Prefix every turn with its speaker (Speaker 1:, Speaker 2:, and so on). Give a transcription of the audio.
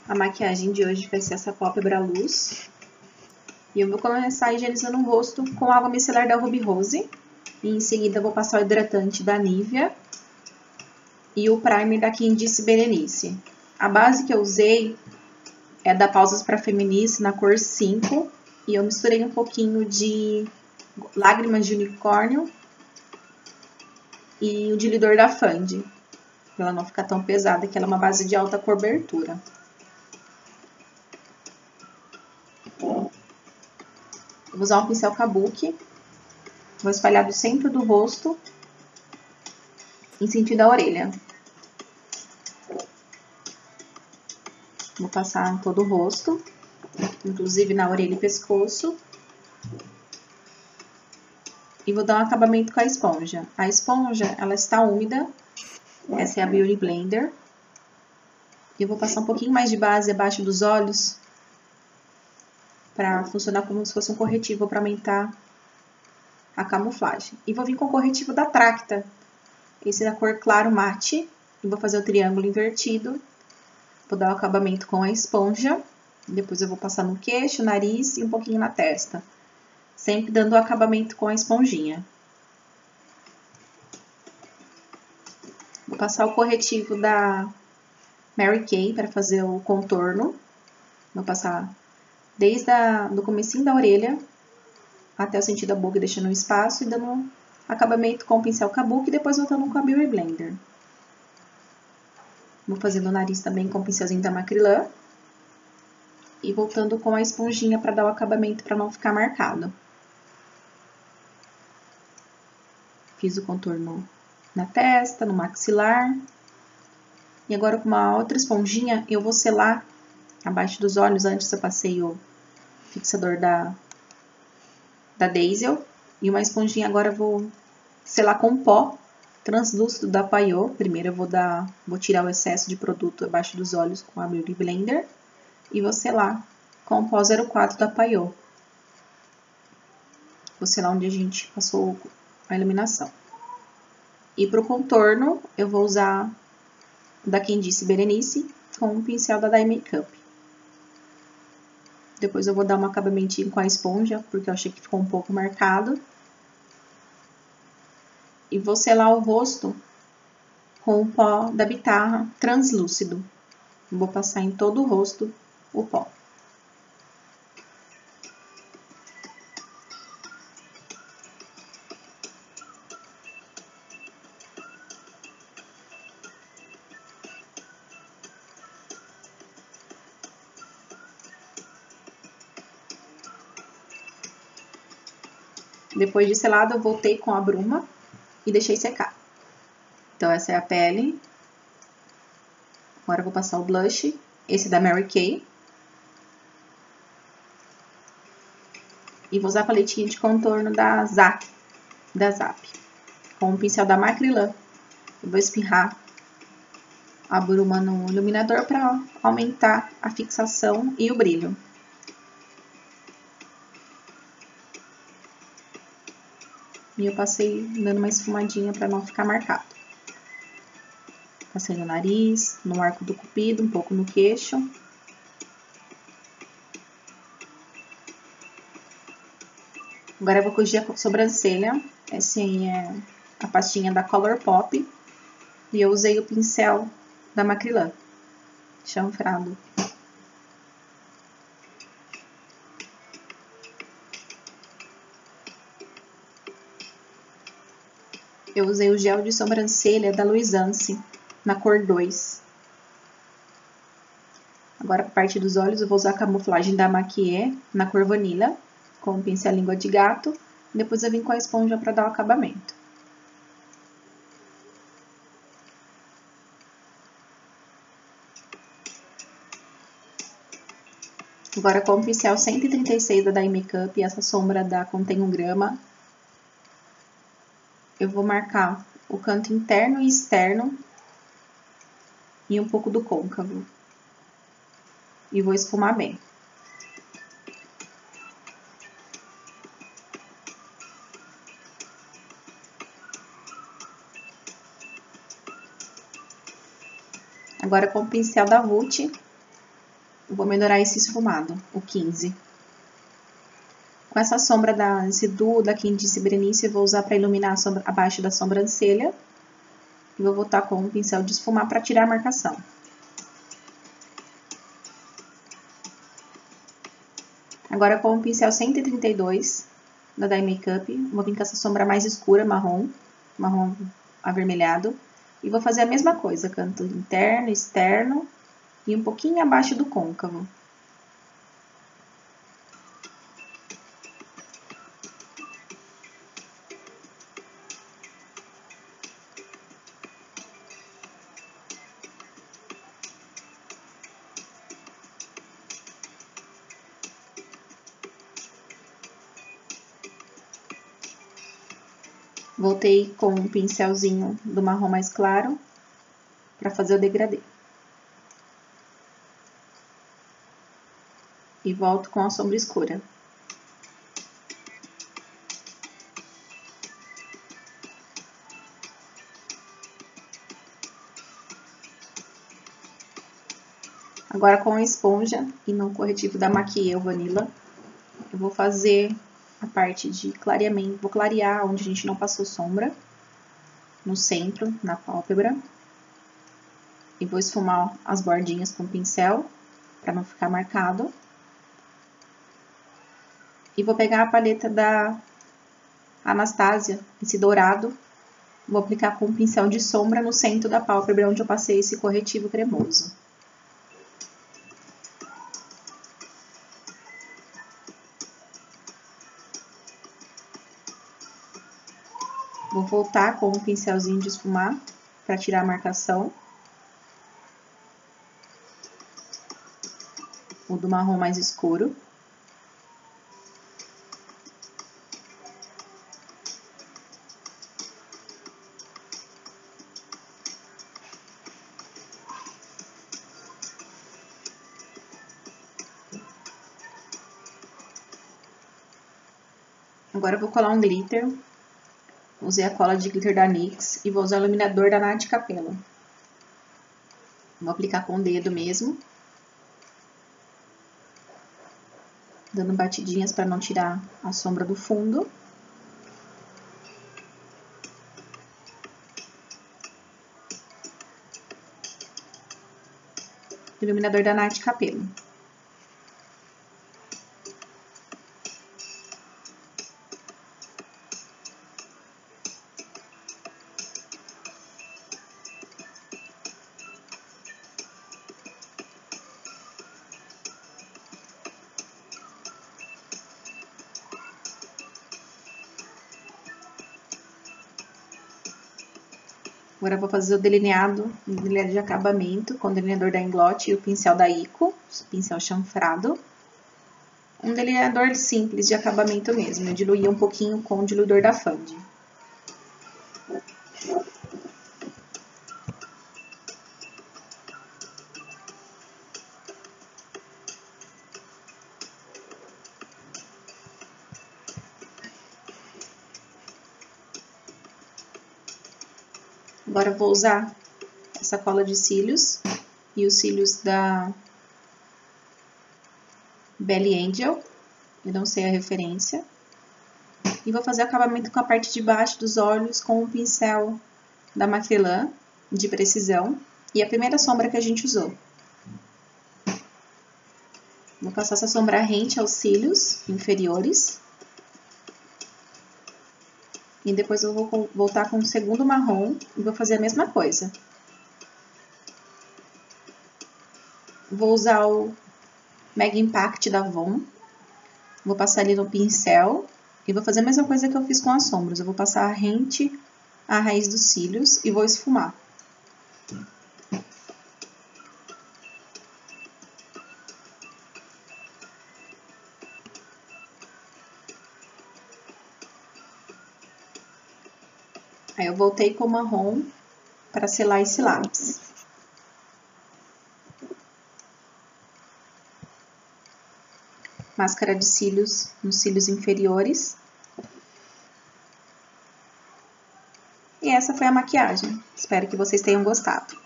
Speaker 1: A maquiagem de hoje vai ser essa pálpebra luz. E eu vou começar higienizando o rosto com água micelar da Ruby Rose. E em seguida vou passar o hidratante da Nivea e o primer da Candice Berenice. A base que eu usei é da Pausas para Feminist na cor 5. E eu misturei um pouquinho de lágrimas de unicórnio e o diluidor da Fandi, para ela não ficar tão pesada, que ela é uma base de alta cobertura. Eu vou usar um pincel kabuki, vou espalhar do centro do rosto em sentido à orelha. Vou passar em todo o rosto, inclusive na orelha e pescoço. E vou dar um acabamento com a esponja. A esponja, ela está úmida. Essa é a Beauty Blender. E eu vou passar um pouquinho mais de base abaixo dos olhos para funcionar como se fosse um corretivo para aumentar a camuflagem. E vou vir com o corretivo da Tracta. Esse é da cor claro mate. E vou fazer o triângulo invertido. Vou dar o acabamento com a esponja. Depois eu vou passar no queixo, nariz e um pouquinho na testa. Sempre dando o acabamento com a esponjinha. Vou passar o corretivo da Mary Kay para fazer o contorno. Vou passar desde o comecinho da orelha até o sentido da boca, deixando um espaço e dando acabamento com o pincel kabuki e depois voltando com a Beauty Blender. Vou fazendo o nariz também com o pincelzinho da Macrylan. E voltando com a esponjinha para dar o acabamento para não ficar marcado. Fiz o contorno na testa, no maxilar. E agora com uma outra esponjinha eu vou selar abaixo dos olhos. Antes eu passei o fixador da Daisy. E uma esponjinha agora eu vou selar com pó translúcido da Payot. Primeiro eu vou tirar o excesso de produto abaixo dos olhos com a Beauty Blender. E vou selar com o pó 04 da Payot. Vou selar onde a gente passou a iluminação. E para o contorno, eu vou usar o da Candice Berenice com o pincel da Dye Makeup. Depois eu vou dar um acabamentinho com a esponja, porque eu achei que ficou um pouco marcado. E vou selar o rosto com o pó da Bitarra translúcido. Vou passar em todo o rosto o pó. Depois de selado, eu voltei com a bruma e deixei secar. Então, essa é a pele. Agora eu vou passar o blush. Esse é da Mary Kay. E vou usar a paletinha de contorno da Zap. Com o pincel da Macrylan. Eu vou espirrar a bruma no iluminador para aumentar a fixação e o brilho. E eu passei dando uma esfumadinha para não ficar marcado. Passei no nariz, no arco do cupido, um pouco no queixo. Agora eu vou corrigir a sobrancelha. Essa aí é a pastinha da Colourpop. E eu usei o pincel da Macrylan, chanfrado. Eu usei o gel de sobrancelha da Luisance, na cor 2. Agora, para a parte dos olhos, eu vou usar a camuflagem da Maquier, na cor vanilla, com o pincel língua de gato. Depois eu vim com a esponja para dar o acabamento. Agora, com o pincel 136 da Dye Makeup e essa sombra da Contém 1 grama, eu vou marcar o canto interno e externo e um pouco do côncavo. E vou esfumar bem. Agora, com o pincel da Vult, Eu vou melhorar esse esfumado, o 15. Com essa sombra esse duo da Quindice Berenice, eu vou usar para iluminar abaixo da sobrancelha. E vou voltar com um pincel de esfumar para tirar a marcação. Agora, com o pincel 132 da Dye Makeup, vou vir com essa sombra mais escura, marrom avermelhado. E vou fazer a mesma coisa, canto interno, externo e um pouquinho abaixo do côncavo. Voltei com um pincelzinho do marrom mais claro para fazer o degradê. E volto com a sombra escura. Agora, com a esponja e no corretivo da Maqui Vanilla, eu vou fazer a parte de clareamento. Vou clarear onde a gente não passou sombra, no centro, na pálpebra. E vou esfumar as bordinhas com o pincel, para não ficar marcado. E vou pegar a paleta da Anastasia, esse dourado. Vou aplicar com um pincel de sombra no centro da pálpebra, onde eu passei esse corretivo cremoso. Vou voltar com um pincelzinho de esfumar para tirar a marcação. O do marrom mais escuro. Agora eu vou colar um glitter. Usei a cola de glitter da NYX e vou usar o iluminador da Nath Capela. Vou aplicar com o dedo mesmo. Dando batidinhas para não tirar a sombra do fundo. Iluminador da Nath Capela. Agora eu vou fazer o delineado de acabamento com o delineador da Inglot e o pincel da Ico, pincel chanfrado. Um delineador simples de acabamento mesmo, eu diluí um pouquinho com o diluidor da Fandi. Agora eu vou usar essa cola de cílios e os cílios da Belly Angel, eu não sei a referência. E vou fazer o acabamento com a parte de baixo dos olhos com o pincel da Macrylan, de precisão, e a primeira sombra que a gente usou. Vou passar essa sombra rente aos cílios inferiores. E depois eu vou voltar com o segundo marrom e vou fazer a mesma coisa. Vou usar o Mega Impact da Avon. Vou passar ali no pincel e vou fazer a mesma coisa que eu fiz com as sombras. Eu vou passar rente à raiz dos cílios e vou esfumar. Aí eu voltei com o marrom para selar esse lápis. Máscara de cílios nos cílios inferiores. E essa foi a maquiagem. Espero que vocês tenham gostado.